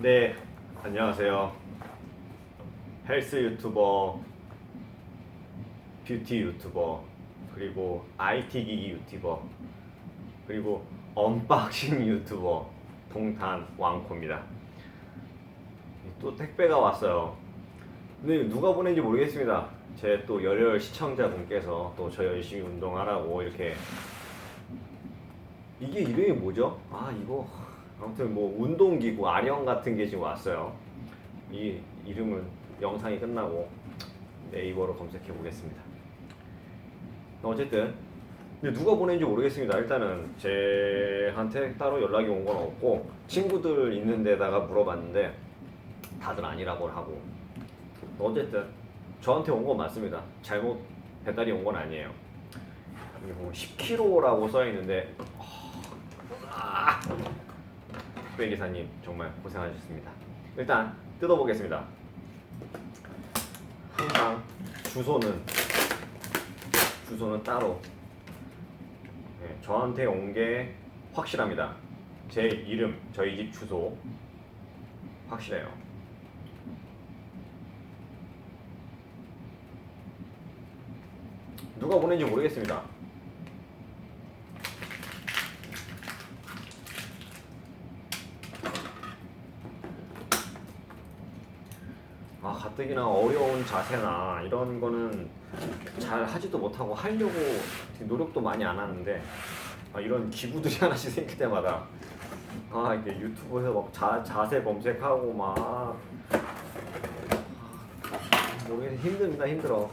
네, 안녕하세요. 헬스 유튜버, 뷰티 유튜버, 그리고 IT 기기 유튜버, 그리고 언박싱 유튜버 동탄 왕코입니다. 또 택배가 왔어요. 근데 누가 보낸지 모르겠습니다. 제 또 열혈 시청자분께서 또 저 열심히 운동하라고 이렇게. 이게 이름이 뭐죠? 아, 이거 아무튼 뭐 운동기구 아령 같은 게 지금 왔어요. 이 이름은 영상이 끝나고 네이버로 검색해 보겠습니다. 어쨌든 근데 누가 보낸지 모르겠습니다. 일단은 제한테 따로 연락이 온 건 없고 친구들 있는 데다가 물어봤는데 다들 아니라고 하고. 어쨌든 저한테 온 건 맞습니다. 잘못 배달이 온 건 아니에요. 여기 보면 10kg라고 써 있는데 택배 기사님 정말 고생하셨습니다. 일단 뜯어보겠습니다. 항상 주소는 따로. 네, 저한테 온 게 확실합니다. 제 이름, 저희 집 주소 확실해요. 누가 보낸지 모르겠습니다. 가뜩이나 어려운 자세나 이런 거는 잘 하지도 못하고 하려고 노력도 많이 안 하는데 이런 기구들이 하나씩 생길 때마다 이게 유튜브에서 막 자세 검색하고 막 모르겠어요. 힘듭니다. 힘들어.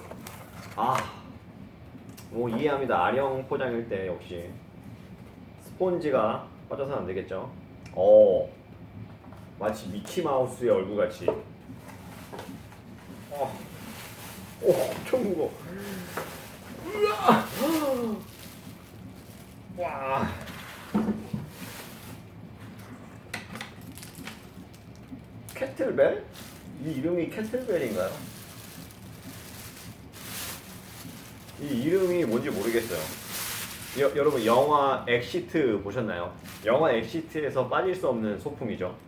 뭐 이해합니다. 아령 포장일 때 역시 스폰지가 빠져서는 안 되겠죠. 마치 미키마우스의 얼굴같이. 엄청 무거워. 와. 캐틀벨? 이 이름이 캐틀벨인가요? 이 이름이 뭔지 모르겠어요. 여러분 영화 엑시트 보셨나요? 영화 엑시트에서 빠질 수 없는 소품이죠.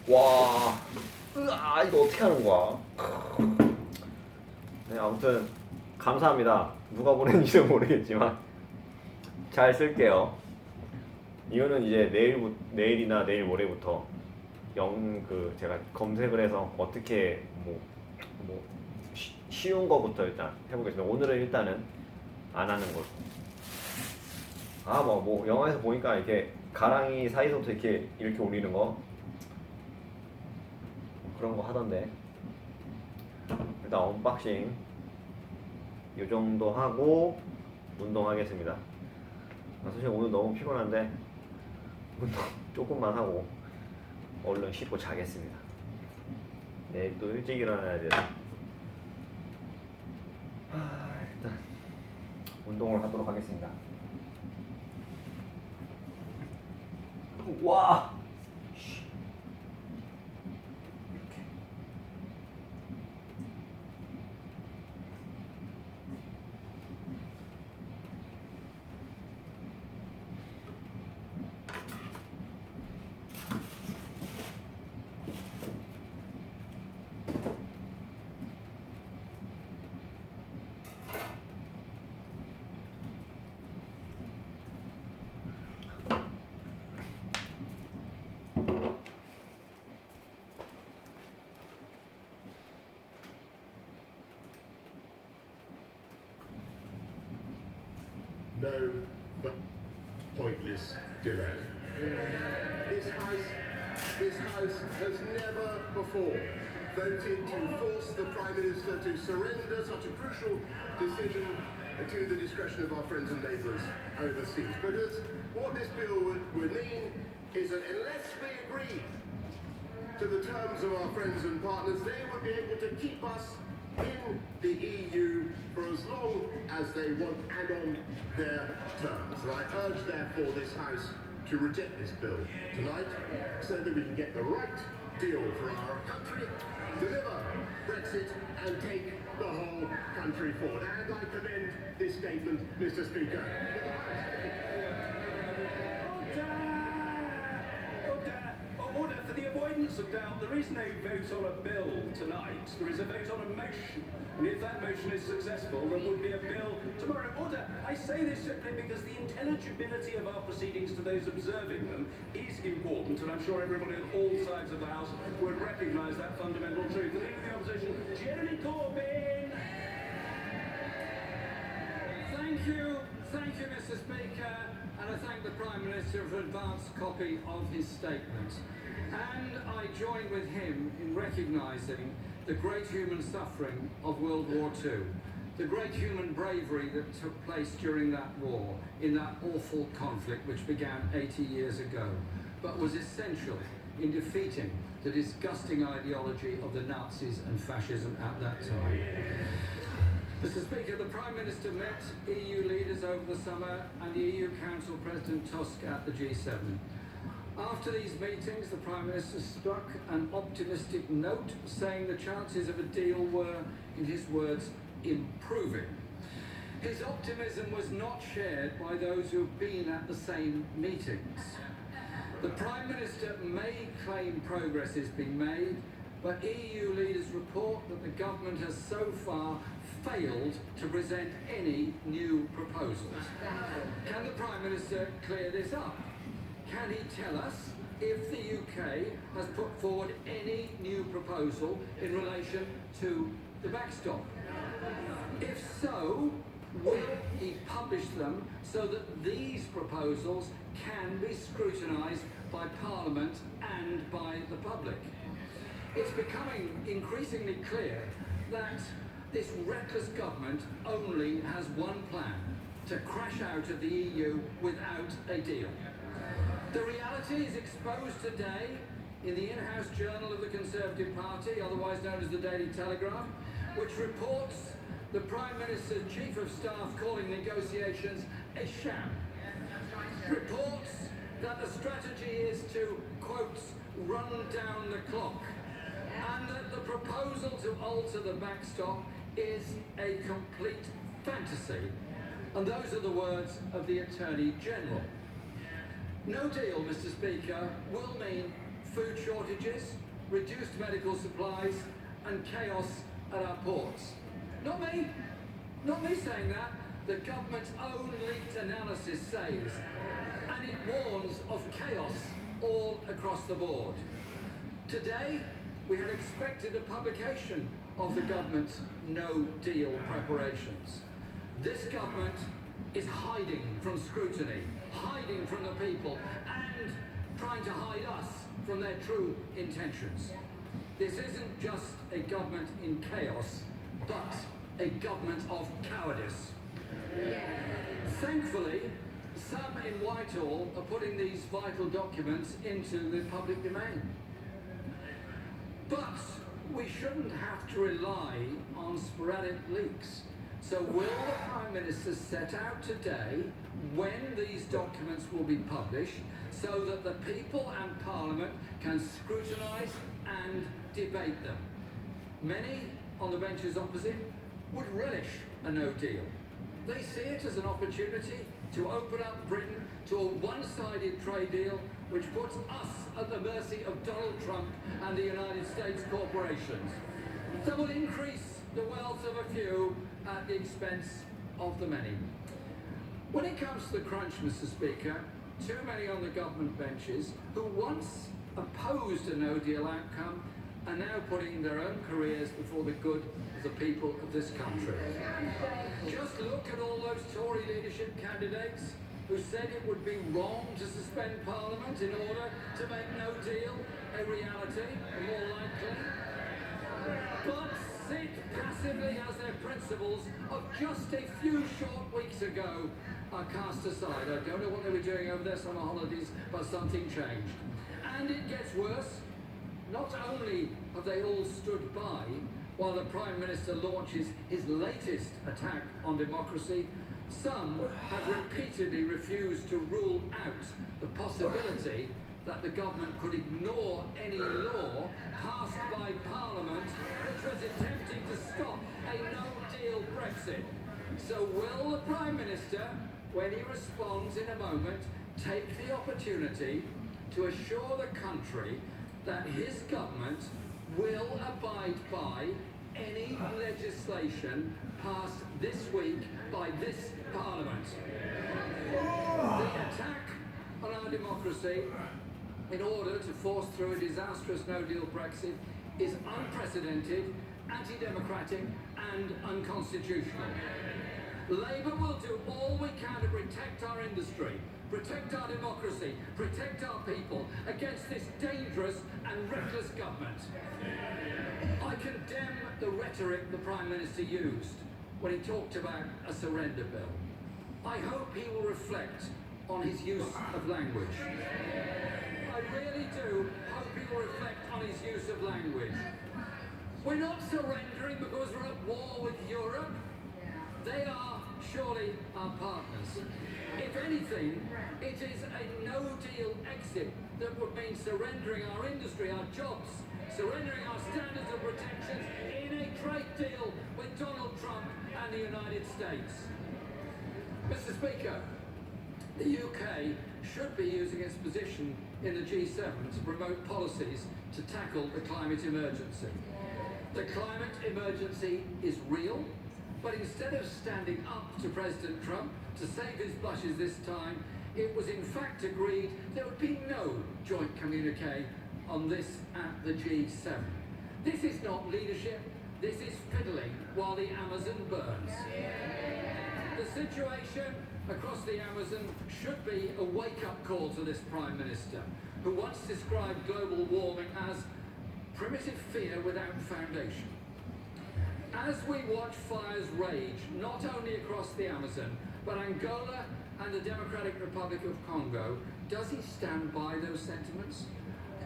와, 이거 어떻게 하는 거야? 네, 아무튼 감사합니다. 누가 보낸지는 모르겠지만 잘 쓸게요. 이거는 이제 내일이나 내일 모레부터 제가 검색을 해서 어떻게 쉬운 거부터 일단 해보겠습니다. 오늘은 일단은 안 하는 걸로. 뭐 영화에서 보니까 이렇게 가랑이 사이서부터 이렇게 올리는 거 그런 거 하던데. 일단 언박싱 이 정도 하고 운동하겠습니다. 사실 오늘 너무 피곤한데 운동 조금만 하고 얼른 씻고 자겠습니다. 내일 또 일찍 일어나야 돼서 일단 운동을 하도록 하겠습니다. 와! No pointless delay. This House has never before voted to force the Prime Minister to surrender such a crucial decision to the discretion of our friends and neighbours overseas. Because what this bill would mean is that unless we agree to the terms of our friends and partners, they would be able to keep us in the EU for as long as they want and on their terms. And I urge, therefore, this House to reject this bill tonight so that we can get the right deal for our country deliver Brexit and take the whole country forward. And I commend this statement, Mr. Speaker. Order, for the avoidance of doubt, there is no vote on a bill tonight. There is a vote on a motion. And if that motion is successful, there would be a bill tomorrow. Order, I say this simply because the intelligibility of our proceedings to those observing them is important, and I'm sure everybody on all sides of the House would recognise that fundamental truth. The Leader of the Opposition, Jeremy Corbyn! Thank you, Mr. Speaker, and I thank the Prime Minister for an advance copy of his statement. And I join with him in recognising the great human suffering of World War II, the great human bravery that took place during that war, in that awful conflict which began 80 years ago, but was essential in defeating the disgusting ideology of the Nazis and fascism at that time. Mr. Speaker, the Prime Minister met EU leaders over the summer and the EU Council President Tusk at the G7. After these meetings, the Prime Minister struck an optimistic note, saying the chances of a deal were, in his words, improving. His optimism was not shared by those who've been at the same meetings. The Prime Minister may claim progress is being made, but EU leaders report that the government has so far failed to present any new proposals. Can the Prime Minister clear this up? Can he tell us if the UK has put forward any new proposal in relation to the backstop? If so, will he publish them so that these proposals can be scrutinised by Parliament and by the public? It's becoming increasingly clear that this reckless government only has one plan: to crash out of the EU without a deal. The reality is exposed today in the in-house journal of the Conservative Party, otherwise known as the Daily Telegraph, which reports the Prime Minister's Chief of Staff calling negotiations a sham. Reports that the strategy is to, quote, run down the clock, and that the proposal to alter the backstop is a complete fantasy. And those are the words of the Attorney General. No deal, Mr. Speaker, will mean food shortages, reduced medical supplies, and chaos at our ports. Not me saying that. The government's own leaked analysis says, and it warns of chaos all across the board. Today, we had expected a publication of the government's no-deal preparations. This government is hiding from scrutiny, hiding from the people, and trying to hide us from their true intentions. This isn't just a government in chaos, but a government of cowardice. Thankfully, some in Whitehall are putting these vital documents into the public domain. But we shouldn't have to rely on sporadic leaks. So will the Prime Minister set out today when these documents will be published so that the people and Parliament can scrutinise and debate them? Many on the benches opposite would relish a no deal. They see it as an opportunity to open up Britain to a one-sided trade deal which puts us at the mercy of Donald Trump and the United States corporations. That will increase the wealth of a few at the expense of the many. When it comes to the crunch, Mr. Speaker, too many on the government benches who once opposed a no-deal outcome are now putting their own careers before the good of the people of this country. Just look at all those Tory leadership candidates who said it would be wrong to suspend Parliament in order to make no deal a reality, or more likely, but sit passively as their principles of just a few short weeks ago are cast aside. I don't know what they were doing over their summer holidays, but something changed. And it gets worse. Not only have they all stood by while the Prime Minister launches his latest attack on democracy, some have repeatedly refused to rule out the possibility that the government could ignore any law passed by Parliament which was attempting to stop a no-deal Brexit. So will the Prime Minister, when he responds in a moment, take the opportunity to assure the country that his government will abide by any legislation passed this week by this Parliament? The attack on our democracy in order to force through a disastrous no-deal Brexit is unprecedented, anti-democratic and unconstitutional. Labour will do all we can to protect our industry, protect our democracy, protect our people against this dangerous and reckless government. I condemn the rhetoric the Prime Minister used when he talked about a surrender bill. I hope he will reflect on his use of language. I really do hope he will reflect on his use of language. We're not surrendering because we're at war with Europe. They are surely our partners. If anything, it is a no-deal exit that would mean surrendering our industry, our jobs, surrendering our standards of protection in a trade deal with Donald Trump and the United States. Mr. Speaker, the UK should be using its position in the G7 to promote policies to tackle the climate emergency. The climate emergency is real, but instead of standing up to President Trump to save his blushes this time, it was in fact agreed there would be no joint communique on this at the G7. This is not leadership, this is fiddling while the Amazon burns. The situation across the Amazon should be a wake-up call to this Prime Minister, who once described global warming as primitive fear without foundation. As we watch fires rage not only across the Amazon, but Angola and the Democratic Republic of Congo, does he stand by those sentiments?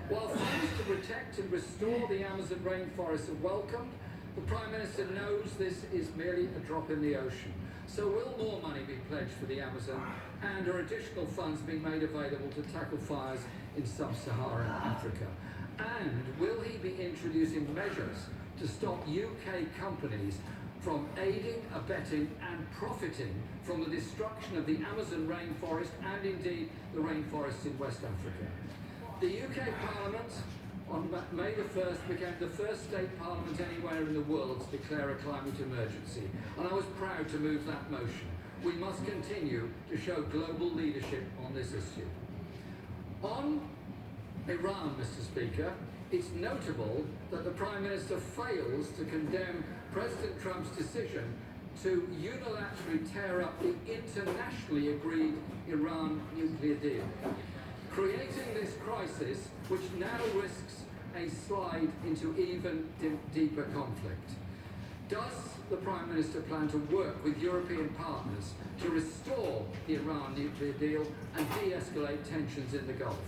While funds to protect and restore the Amazon rainforest are welcomed, the Prime Minister knows this is merely a drop in the ocean. So will more money be pledged for the Amazon, and are additional funds being made available to tackle fires in sub-Saharan Africa? And will he be introducing measures to stop UK companies from aiding, abetting and profiting from the destruction of the Amazon rainforest and indeed the rainforests in West Africa? The UK Parliament on May the 1st became the first state parliament anywhere in the world to declare a climate emergency, and I was proud to move that motion. We must continue to show global leadership on this issue. On Iran, Mr. Speaker, it's notable that the Prime Minister fails to condemn President Trump's decision to unilaterally tear up the internationally agreed Iran nuclear deal, creating this crisis which now risks a slide into even deeper conflict. Does the Prime Minister plan to work with European partners to restore the Iran nuclear deal and de-escalate tensions in the Gulf?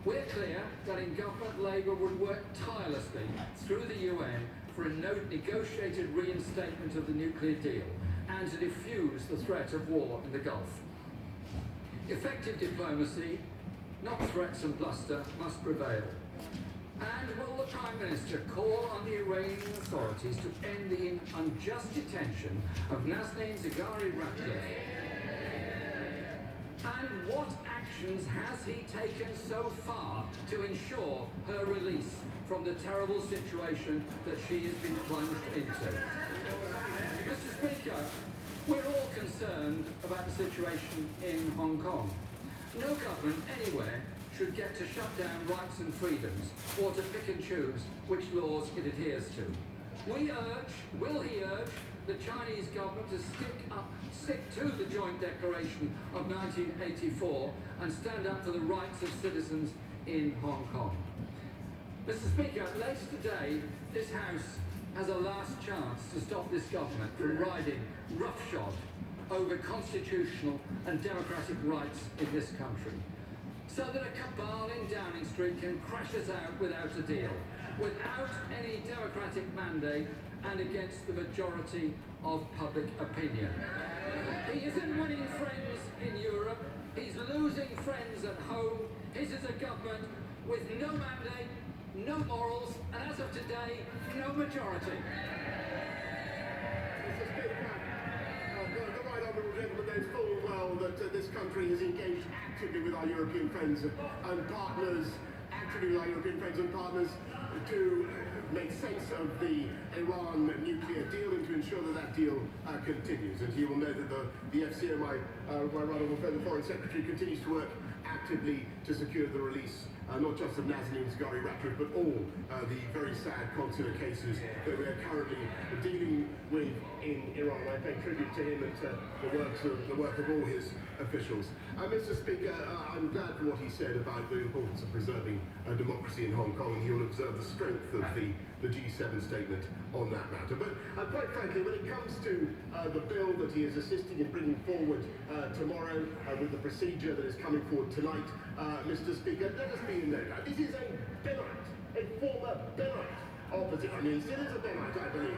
We're clear that in government Labour would work tirelessly through the UN for a negotiated reinstatement of the nuclear deal and to defuse the threat of war in the Gulf. Effective diplomacy, not threats and bluster, must prevail. And will the Prime Minister call on the Iranian authorities to end the unjust detention of Nazanin Zaghari-Ratcliffe? And what actions has he taken so far to ensure her release from the terrible situation that she has been plunged into? Mr. Speaker, we're all concerned about the situation in Hong Kong. No government anywhere should get to shut down rights and freedoms or to pick and choose which laws it adheres to. Will he urge the Chinese government to stick to the Joint Declaration of 1984 and stand up for the rights of citizens in Hong Kong? Mr. Speaker, later today, this House has a last chance to stop this government from riding roughshod over constitutional and democratic rights in this country, so that a cabal in Downing Street can crash us out without a deal, without any democratic mandate and against the majority of public opinion. He isn't winning friends in Europe, he's losing friends at home. His is a government with no mandate, no morals, and as of today, no majority. Mr. Speaker, the right honourable gentleman knows full well that this country has engaged actively with our European friends and partners, to make sense of the Iran nuclear deal and to ensure that that deal continues. And he will know that the FCO, my right honourable friend, the Foreign Secretary, continues to work actively to secure the release not just of Nazanin Zaghari-Ratcliffe, but all the very sad consular cases that we are currently dealing with in Iran. I pay tribute to him and to the work of all his officials. Mr. Speaker, I'm glad for what he said about the importance of preserving democracy in Hong Kong, and he will observe the strength of the G7 statement on that matter. But quite frankly, when it comes to the bill that he is assisting in bringing forward tomorrow with the procedure that is coming forward tonight, Mr. Speaker, let us be in no doubt. This is a Bennite, a former Bennite opposition. I mean, he still is a Bennite, I believe. He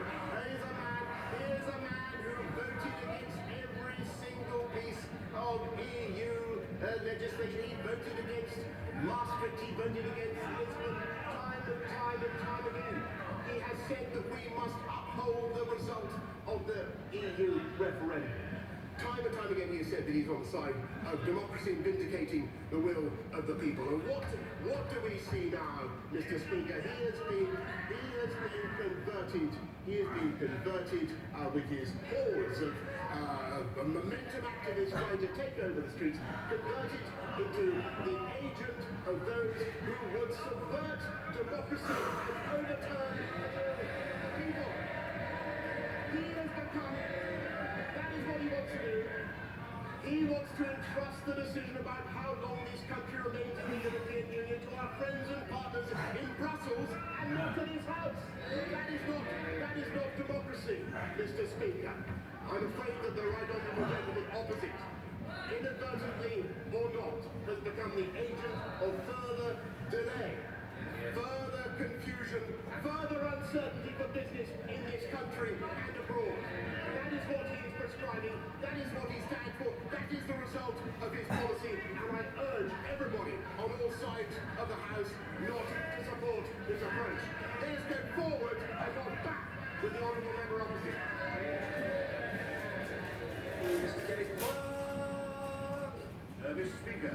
is a man who voted against every single piece of EU legislation. He voted against Maastricht, he voted against Lisbon, time and time and time again. He has said that we must uphold the result of the EU referendum. Time and time again he has said that he's on the side of democracy and vindicating the will of the people. And what do we see now, Mr. Speaker? He has been converted with his hordes of momentum activists trying to take over the streets, converted into the agent of those who would subvert democracy and overturn the will of the people. He has become, that is what he wants to do. He wants to entrust the decision about how long this country remains in the European Union to our friends and partners in Brussels and not in his house. That is not democracy, Mr. Speaker. I'm afraid that the right honourable gentleman opposite, inadvertently or not, has become the agent of further delay, further confusion, further uncertainty for business in this country and abroad. That is what he is prescribing, that is what he stands for, that is the result of his policy, and I urge everybody on all sides of the House not to support this approach. Let us go forward and not back with the honourable member opposite. Mr. Speaker,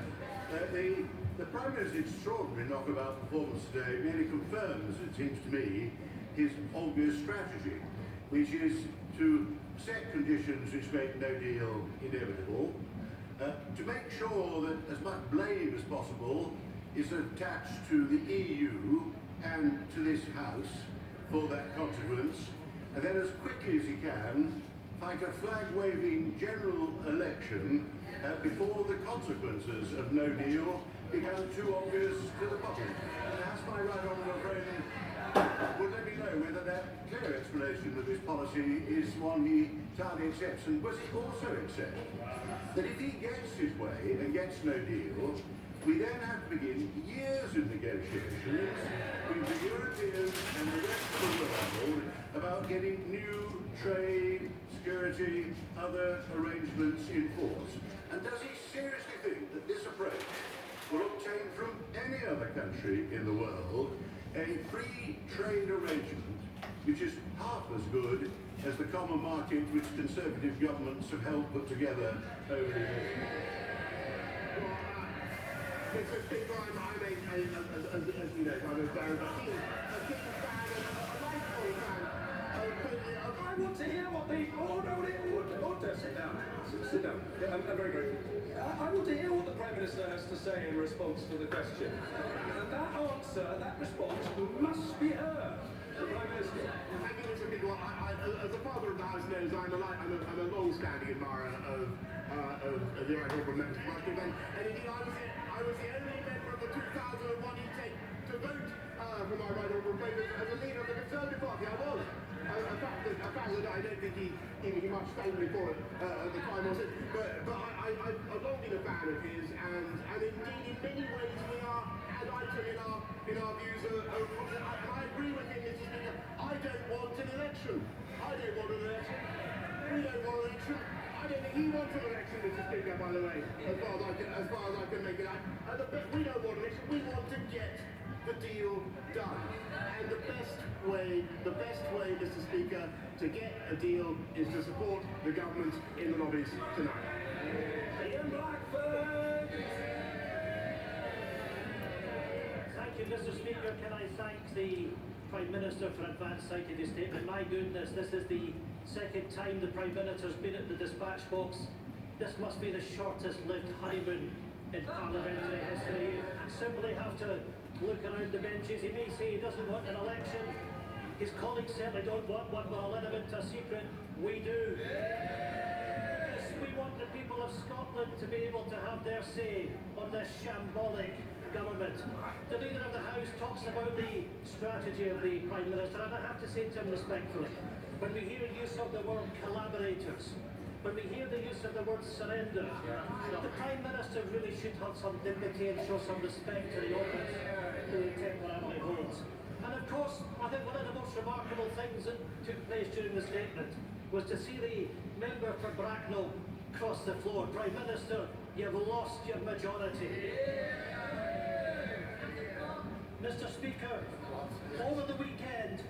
the Prime Minister's extraordinary knockabout performance today merely confirms, it seems to me, his obvious strategy, which is to set conditions which make no deal inevitable, to make sure that as much blame as possible is attached to the EU and to this House for that consequence, and then as quickly as he can fight a flag-waving general election before the consequences of no deal become too obvious to the public. And as my right honourable friend would let me know whether that clear explanation of his policy is one he entirely accepts, and was he also accept that if he gets his way and gets no deal, we then have to begin years of negotiations with the Europeans and the rest of the world about getting new trade, security, other arrangements in force. And does he seriously think that this approach will obtain from any other country in the world a free trade arrangement which is half as good as the common market which conservative governments have helped put together over the years? Mr. Speaker, as you know, I'm a very keen fan and a lifelong fan of I want to hear what the order. Sit down. Sit down. Yeah, I'm very grateful. I want to hear what the Prime Minister has to say in response to the question. That answer, that response must be heard. The Prime Minister. Thank you, Mr. Speaker. As the father of the House knows, I'm a long-standing admirer of the right honourable member for Ratcliffe, and indeed I was the only member of the 2001 intake to vote for my right honourable friend as a leader of the Conservative Party. I was. A fact that I don't think he much thanked me for it at the time, was it? But I've long been a fan of his, and indeed in many ways we are ad item in our views. And I agree with him, Mr. Speaker. I don't want an election. We don't want an election. I don't think he wants anyway, as far as I can make it out. And we don't want it. We want to get the deal done. And the best way, Mr. Speaker, to get a deal is to support the government in the lobbies tonight. Ian Blackford! Thank you, Mr. Speaker. Can I thank the Prime Minister for advance citing his statement? My goodness, this is the second time the Prime Minister's been at the dispatch box. This must be the shortest lived honeymoon in parliamentary history. You simply have to look around the benches. He may say he doesn't want an election. His colleagues certainly don't want one. We'll let him into a secret. We do. Yes, we want the people of Scotland to be able to have their say on this shambolic government. The Leader of the House talks about the strategy of the Prime Minister, and I have to say to him respectfully, when we hear use of the word collaborators, when we hear the use of the word surrender, the Prime Minister really should have some dignity and show some respect to the office that he temporarily holds. And of course, I think one of the most remarkable things that took place during the statement was to see the member for Bracknell cross the floor. Prime Minister, you've lost your majority. Mr. Speaker, over the weekend,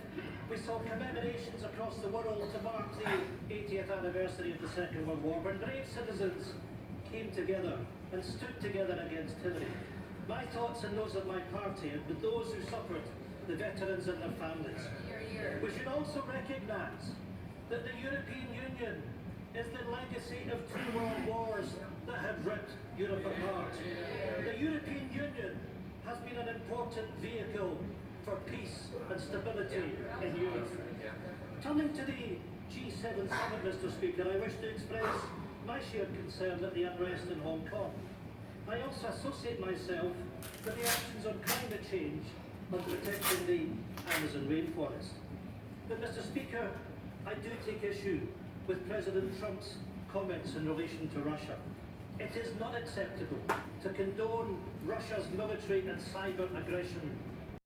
we saw commemorations across the world to mark the 80th anniversary of the Second World War, when brave citizens came together and stood together against tyranny. My thoughts and those of my party and with those who suffered, the veterans and their families. We should also recognise that the European Union is the legacy of two world wars that have ripped Europe apart. The European Union has been an important vehicle for peace and stability in Europe. Turning to the G7 summit, Mr. Speaker, I wish to express my shared concern at the unrest in Hong Kong. I also associate myself with the actions on climate change and protecting the Amazon rainforest. But Mr. Speaker, I do take issue with President Trump's comments in relation to Russia. It is not acceptable to condone Russia's military and cyber aggression